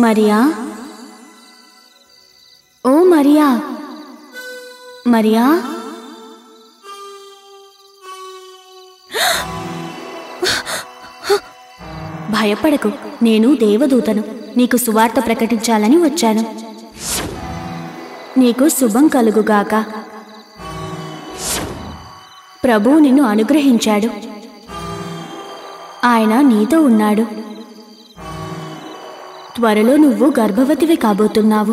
మరియా, ఓ మరియా, మరియా, భయపడకు, నేను దేవదూతను. నీకు సువార్త ప్రకటించాలని వచ్చాను. నీకు శుభం కలుగుగాక. ప్రభువు నిన్ను అనుగ్రహించాడు. ఆయన నీతో ఉన్నాడు. త్వరలో నువ్వు గర్భవతివి కాబోతున్నావు.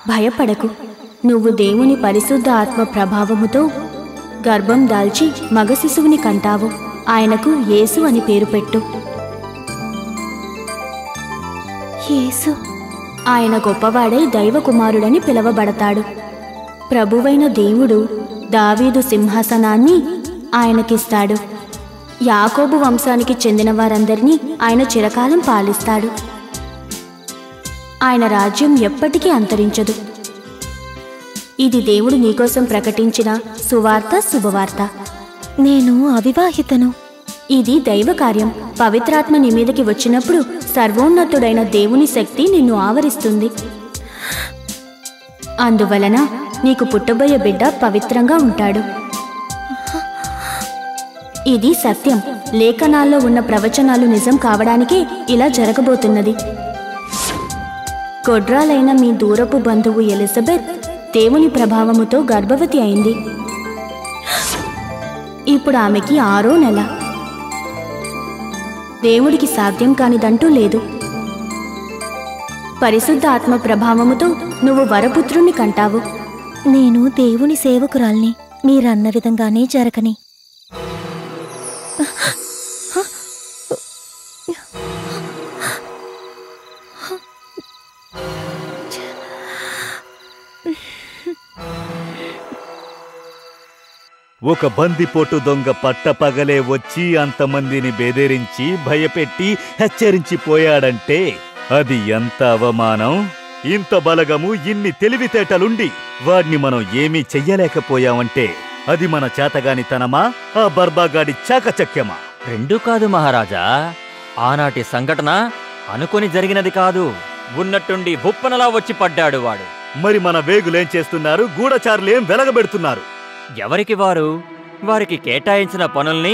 భయపడకు, నువ్వు దేవుని పరిశుద్ధ ఆత్మ ప్రభావముతో గర్భం దాల్చి మగ శిశువుని కంటావు. ఆయనకు యేసు అని పేరు పెట్టు. యేసు. ఆయన గొప్పవాడై దైవకుమారుడని పిలవబడతాడు. ప్రభువైన దేవుడు దావీదు సింహాసనాన్ని ఆయనకిస్తాడు. యాకోబు వంశానికి చెందిన వారందరినీ ఆయన చిరకాలం పాలిస్తాడు. ఆయన రాజ్యం ఎప్పటికీ అంతరించదు. ఇది దేవుడు నీకోసం ప్రకటించిన సువార్త, శుభవార్త. నేను అవివాహితను. ఇది దైవ కార్యం. పవిత్రాత్మ నీ మీదకి వచ్చినప్పుడు సర్వోన్నతుడైన దేవుని శక్తి నిన్ను ఆవరిస్తుంది. అందువలన నీకు పుట్టబోయే బిడ్డ పవిత్రంగా ఉంటాడు. ఇది సత్యం. లేఖనాల్లో ఉన్న ప్రవచనాలు నిజం కావడానికే ఇలా జరగబోతున్నది. గొడ్రాలైన మీ దూరపు బంధువు ఎలిజబెత్ దేవుని ప్రభావముతో గర్భవతి అయింది. ఇప్పుడు ఆమెకి 6వ నెల. దేవుడికి సాధ్యం కానిదంటూ లేదు. పరిశుద్ధ ఆత్మ ప్రభావముతో నువ్వు వరపుత్రుణ్ణి కంటావు. నేను దేవుని సేవకురాల్ని. మీరన్న విధంగానే జరగని. ఒక బందిపోటు దొంగ పట్టపగలే వచ్చి అంతమందిని బెదిరించి భయపెట్టి హెచ్చరించిపోయాడంటే అది ఎంత అవమానం! ఇంత బలగము, ఇన్ని తెలివితేటలుండి వాడిని మనం ఏమీ చెయ్యలేకపోయామంటే అది మన చేతగానితనమా, ఆ బర్బాగాడి చాకచక్యమా? రెండూ కాదు మహారాజా. ఆనాటి సంఘటన అనుకొని జరిగినది కాదు. ఉన్నట్టుండి బుప్పనలా వచ్చి పడ్డాడు వాడు. మరి మన వేగులేం చేస్తున్నారు? గూఢచారులేం వెలగబెడుతున్నారు? ఎవరికి వారికి కేటాయించిన పనుల్ని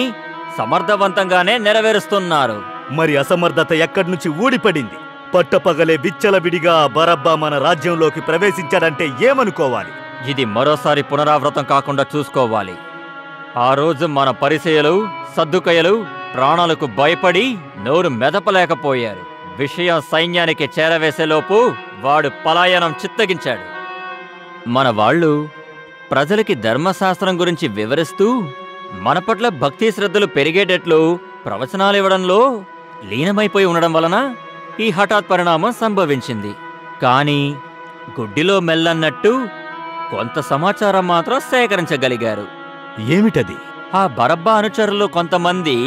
సమర్థవంతంగానే నెరవేరుస్తున్నారు. మరి అసమర్థత ఎక్కడ్నుంచి ఊడిపడింది? పట్టపగలే విచ్చలవిడిగా బరబ్బా మన రాజ్యంలోకి ప్రవేశించాడంటే ఏమనుకోవాలి? ఇది మరోసారి పునరావృతం కాకుండా చూసుకోవాలి. ఆ రోజు మన పరిసయ్యులు, సద్దుకయ్యలు ప్రాణాలకు భయపడి నోరు మెదపలేకపోయారు. విషయం సైన్యానికి చేరవేసేలోపు వాడు పలాయనం చిత్తగించాడు. మన వాళ్ళు ప్రజలకి ధర్మశాస్త్రం గురించి వివరిస్తూ మన పట్ల భక్తి శ్రద్ధలు పెరిగేటట్లు ప్రవచనాలివ్వడంలో లీనమైపోయి ఉండడం వలన ఈ హఠాత్ పరిణామం సంభవించింది. కానీ గుడ్డిలో మెల్లన్నట్టు కొంత సమాచారం మాత్రం సేకరించగలిగారు. ఏమిటది? ఆ బరబ్బా అనుచరులు కొంతమంది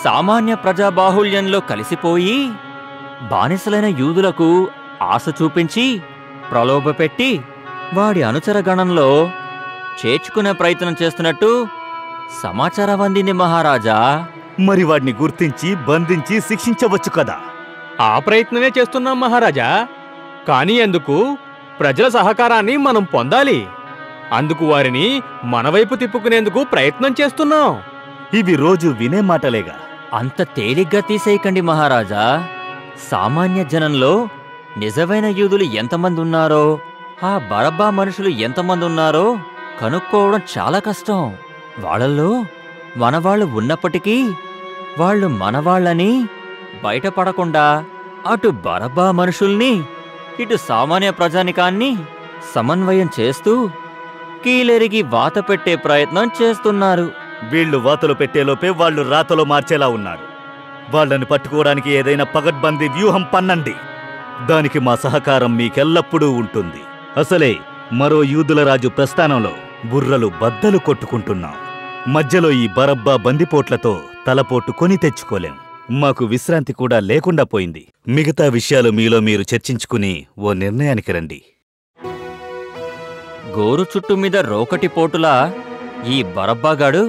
సామాన్య ప్రజాబాహుళ్యంలో కలిసిపోయి బానిసలైన యూదులకు ఆశ చూపించి ప్రలోభపెట్టి వాడి అనుచరగణంలో చేర్చుకునే ప్రయత్నం చేస్తున్నట్టు సమాచారం అందింది మహారాజా. మరి వాడిని గుర్తించి బంధించి శిక్షించవచ్చు కదా? ఆ ప్రయత్నమే చేస్తున్నాం మహారాజా. కానీ అందుకు ప్రజల సహకారాన్ని మనం పొందాలి. అందుకు వారిని మన వైపు తిప్పుకునేందుకు ప్రయత్నం చేస్తున్నాం. ఇవి రోజు వినే మాటలేగా. అంత తేలిగ్గా తీసేయకండి మహారాజా. సామాన్య జనంలో నిజమైన యూదులు ఎంతమంది ఉన్నారో, ఆ బరబ్బా మనుషులు ఎంతమంది ఉన్నారో కనుక్కోవడం చాలా కష్టం. వాళ్ళల్లో మనవాళ్లు ఉన్నప్పటికీ వాళ్ళు మనవాళ్లని బయటపడకుండా అటు బరబ్బా మనుషుల్ని ఇటు సామాన్య ప్రజానికాన్ని సమన్వయం చేస్తూ కీలెరిగి వాత పెట్టే ప్రయత్నం చేస్తున్నారు. వీళ్లు వాతలు పెట్టేలోపే వాళ్ళు రాతలో మార్చేలా ఉన్నారు. వాళ్లను పట్టుకోవడానికి ఏదైనా పగడ్బందీ వ్యూహం పన్నండి. దానికి మా సహకారం మీకెల్లప్పుడూ ఉంటుంది. అసలే మరో యూదుల రాజు ప్రస్థానంలో బుర్రలు బద్దలు కొట్టుకుంటున్నాం. మధ్యలో ఈ బరబ్బా బందిపోట్లతో తలపోటు కొని తెచ్చుకోలేం. మాకు విశ్రాంతి కూడా లేకుండా పోయింది. మిగతా విషయాలు మీలో మీరు చర్చించుకుని ఓ నిర్ణయానికి రండి. గోరు చుట్టు మీద రోకటి పోటులా ఈ బరబ్బాగాడు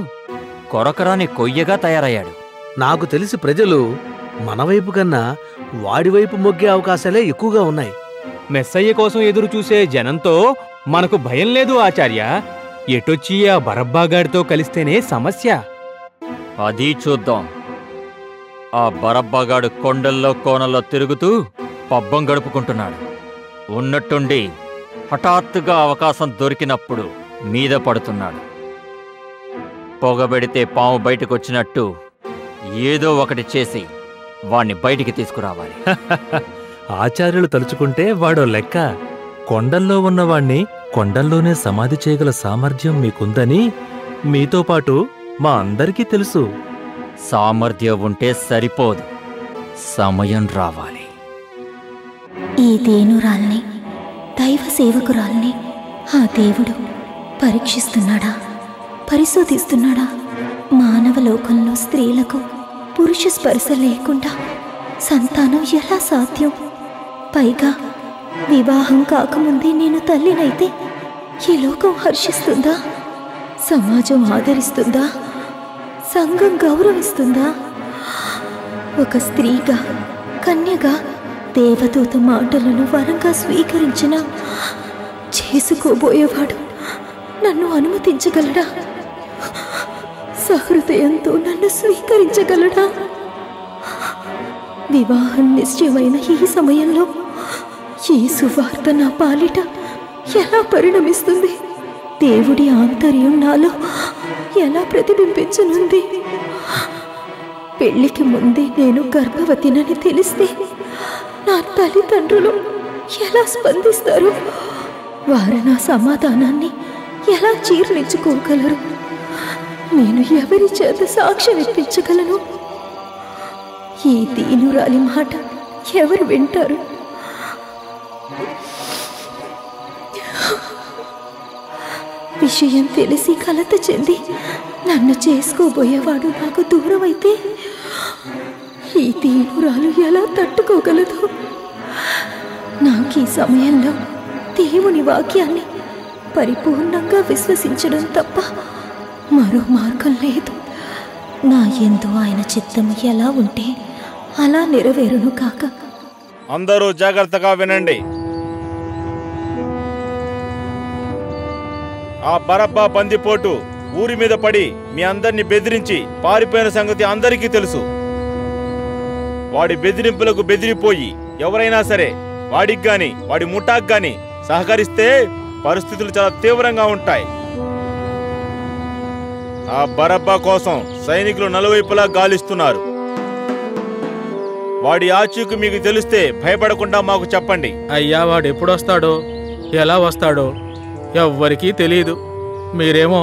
కొరకరాని కొయ్యగా తయారయ్యాడు. నాకు తెలిసి ప్రజలు మన వైపు కన్నా వాడివైపు మొగ్గే అవకాశాలే ఎక్కువగా ఉన్నాయి. మెస్సయ్య కోసం ఎదురు చూసే జనంతో మనకు భయం లేదు ఆచార్య. ఎటొచ్చి ఆ బరబ్బాగాడితో కలిస్తేనే సమస్య. అది చూద్దాం. ఆ బరబ్బాగాడు కొండల్లో కోనల్లో తిరుగుతూ పబ్బం గడుపుకుంటున్నాడు. ఉన్నట్టుండి హఠాత్తుగా అవకాశం దొరికినప్పుడు మీద పడుతున్నాడు. పొగబెడితే పాము బయటకొచ్చినట్టు ఏదో ఒకటి చేసి వాణ్ణి బయటికి తీసుకురావాలి. ఆచార్యులు తలుచుకుంటే వాడో లెక్క. కొండల్లో ఉన్నవాణ్ణి కొండల్లోనే సమాధి చేయగల సామర్థ్యం మీకుందని మీతో పాటు మా అందరికీ తెలుసు. సామర్థ్యం ఉంటే సరిపోదు, సమయం రావాలి. ఈ దేనురాల్ని, దైవ సేవకురాల్ని ఆ దేవుడు పరీక్షిస్తున్నాడా, పరిశోధిస్తున్నాడా? మానవ లోకంలో స్త్రీలకు పురుష స్పర్శ లేకుండా సంతానం ఎలా సాధ్యం? పైగా వివాహం కాకముందే నేను తల్లినైతే ఈ లోకం హర్షిస్తుందా? సమాజం ఆదరిస్తుందా? సంఘం గౌరవిస్తుందా? ఒక స్త్రీగా, కన్యగా దేవదూత మాటలను వరంగా స్వీకరించిన చేసుకోబోయేవాడు నన్ను అనుమతించగలడా? సహృదయంతో నన్ను స్వీకరించగలడా? వివాహం నిశ్చయమైన ఈ సమయంలో ఈ సువార్త నా పాలిట ఎలా పరిణమిస్తుంది? దేవుడి ఆంతర్యం నాలో ఎలా ప్రతిబింబించనుంది? పెళ్లికి ముందే నేను గర్భవతినని తెలిస్తే నా తల్లిదండ్రులు ఎలా స్పందిస్తారు? వారు నా సమాధానాన్ని ఎలా జీర్ణించుకోగలరు? నేను ఎవరి చేత సాక్ష్యం ఇప్పించగలను? ఈ దీనురాలి మాట ఎవరు వింటారు? విషయం తెలిసి కలత చెంది నన్ను చేసుకోబోయేవాడు నాకు దూరం అయితే ఈ దీనురాలు ఎలా తట్టుకోగలదు? నాకు ఈ సమయంలో దేవుని వాక్యాన్ని పరిపూర్ణంగా విశ్వసించడం తప్ప మరో మార్గం లేదు. నా యందు ఆయన చిత్తం ఎలా ఉంటే అలా నెరవేరును కాక. అందరూ జాగ్రత్తగా వినండి. ఆ బరబ్బా బందిపోటు ఊరి మీద పడి మీ అందరినీ బెదిరించి పారిపోయిన సంగతి అందరికీ తెలుసు. వాడి బెదిరింపులకు బెదిరిపోయి ఎవరైనా సరే వాడికి గాని వాడి ముఠాకు గాని సహకరిస్తే పరిస్థితులు చాలా తీవ్రంగా ఉంటాయి. ఆ బరబ్బా కోసం సైనికులు నలువైపులా గాలిస్తున్నారు. వాడి ఆచూకు మీకు తెలిస్తే భయపడకుండా మాకు చెప్పండి. అయ్యా, వాడు ఎప్పుడొస్తాడో ఎలా వస్తాడో ఎవ్వరికీ తెలియదు. మీరేమో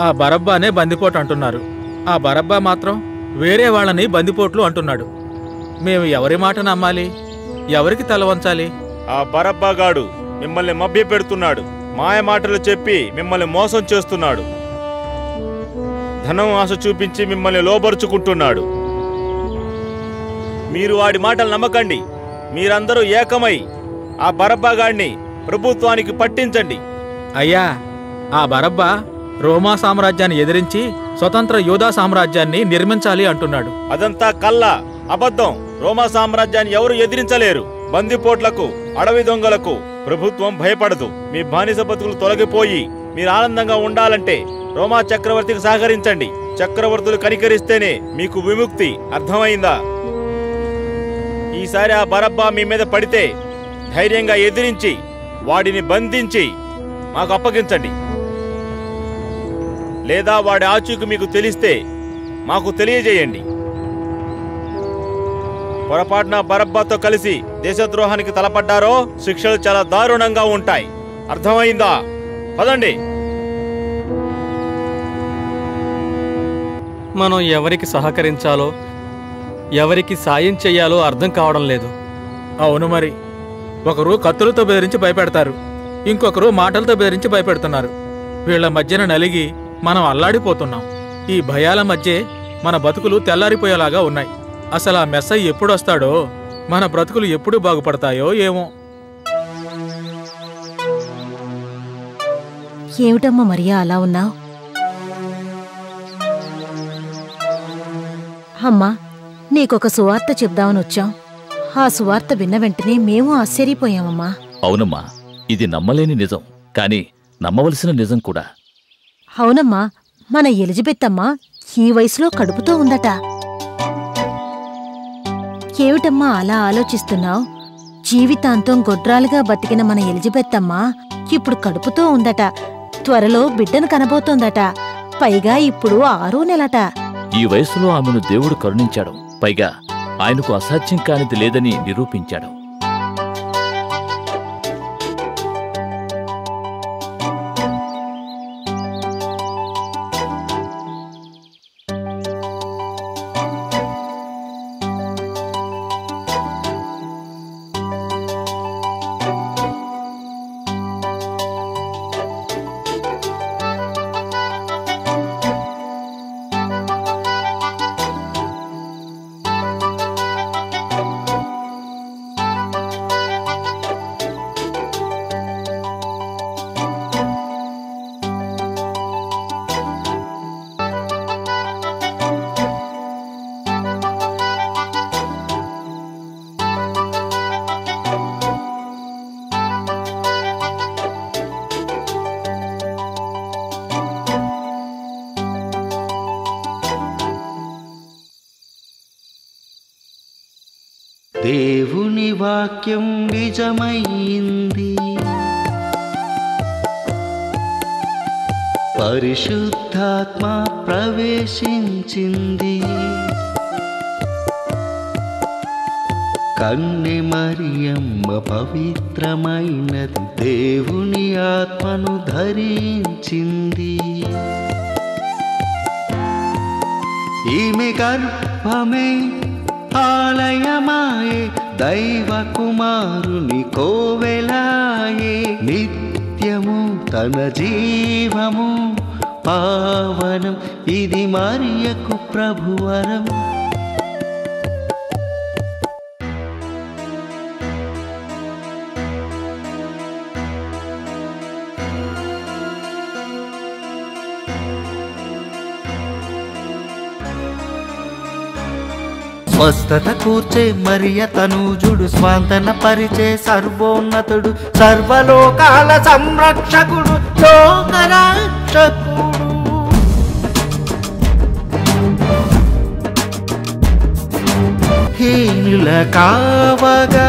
ఆ బరబ్బానే బందిపోటు అంటున్నారు. ఆ బరబ్బా మాత్రం వేరే వాళ్ళని బందిపోట్లు అంటున్నాడు. మేము ఎవరి మాట నమ్మాలి? ఎవరికి తల వంచాలి? ఆ బరబ్బాగాడు మిమ్మల్ని మభ్య పెడుతున్నాడు. మాయ మాటలు చెప్పి మిమ్మల్ని మోసం చేస్తున్నాడు. ధనం ఆశ చూపించి మిమ్మల్ని లోబరుచుకుంటున్నాడు. మీరు వాడి మాటలు నమ్మకండి. మీరందరూ ఏకమై ఆ బరబ్బాగాడిని ప్రభుత్వానికి పట్టించండి. అయ్యా, ఆ బరబ్బా రోమా సామ్రాజ్యాన్ని ఎదిరించి స్వతంత్ర యూదా సామ్రాజ్యాన్ని నిర్మించాలి అంటున్నాడు. అదంతా కల్లా, అబద్ధం. రోమా సామ్రాజ్యాన్ని ఎవరు ఎదిరించలేరు. బందిపోట్లకు, అడవి దొంగలకు ప్రభుత్వం భయపడదు. మీ బానిస బతుకులు తొలగిపోయి మీరు ఆనందంగా ఉండాలంటే రోమా చక్రవర్తికి సహకరించండి. చక్రవర్తులు కనికరిస్తేనే మీకు విముక్తి. అర్థమైందా? ఈసారి ఆ బరబ్బా మీ మీద పడితే ధైర్యంగా ఎదిరించి వాడిని బంధించి మాకు అప్పగించండి. లేదా వాడి ఆచూకు మీకు తెలిస్తే మాకు తెలియజేయండి. పొరపాటున బరబ్బాతో కలిసి దేశద్రోహానికి తలపడ్డారో శిక్షలు చాలా దారుణంగా ఉంటాయి. అర్థమైందా? పదండి. మనం ఎవరికి సహకరించాలో, ఎవరికి సాయం చెయ్యాలో అర్థం కావడం లేదు. అవును మరి. ఒకరు కత్తులతో బెదిరించి భయపెడతారు, ఇంకొకరు మాటలతో బెదిరించి భయపెడుతున్నారు. వీళ్ల మధ్యన నలిగి మనం అల్లాడిపోతున్నాం. ఈ భయాల మధ్యే మన బతుకులు తెల్లారిపోయేలాగా ఉన్నాయి. అసలు ఆ మెస్సయ్య ఎప్పుడొస్తాడో, మన బ్రతుకులు ఎప్పుడు బాగుపడతాయో ఏమో. ఏమిటమ్మా మరియా అలా ఉన్నావు? అమ్మా, నీకొక సువార్త చెప్దామని వచ్చాం. ఆ సువార్త విన్న వెంటనే మేము ఆశ్చర్యపోయామమ్మా. అవునమ్మా, ఇది నమ్మలేని నిజం, కాని నమ్మవలసిన నిజం కూడా. అవునమ్మా, మన ఎలిజబెత్ అమ్మ ఈ వయసులో కడుపుతో ఉందట. ఏమిటమ్మా అలా ఆలోచిస్తున్నావు? జీవితాంతం గొడ్రాలుగా బతికిన మన ఎలిజబెత్ అమ్మ ఇప్పుడు కడుపుతో ఉందట. త్వరలో బిడ్డను కనబోతోందట. పైగా ఇప్పుడు 6వ నెలట. ఈ వయసులో ఆమెను దేవుడు కరుణించాడు. పైగా ఆయనకు అసాధ్యం కానిది లేదని నిరూపించాడు. దేవుని వాక్యం నిజమైంది, పరిశుద్ధాత్మ ప్రవేశించింది. కన్నె మరియమ్మ పవిత్రమైనది, దేవుని ఆత్మను ధరించింది. ఈమె గర్భమే ఆలయమాయే, దైవ కుమారుని కోవెలాయే. నిత్యము తన జీవము పావనం, ఇది మరియకు ప్రభువరం. స్వస్థత కూర్చే మరియ తనూజుడు, స్వాంతన పరిచే సర్వోన్నతుడు, సర్వలోకాల సంరక్షకుడు, లోకరక్షకుడు. హీనుల కావగా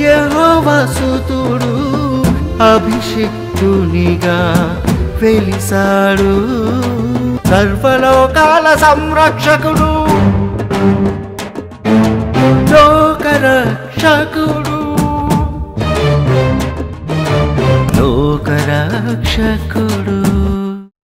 యెహోవా సుతుడు, అభిషిక్తునిగా వెలిసాడు. సర్వలోకాల సంరక్షకుడు, లోకరక్షకుడు, లోకరక్షకుడు.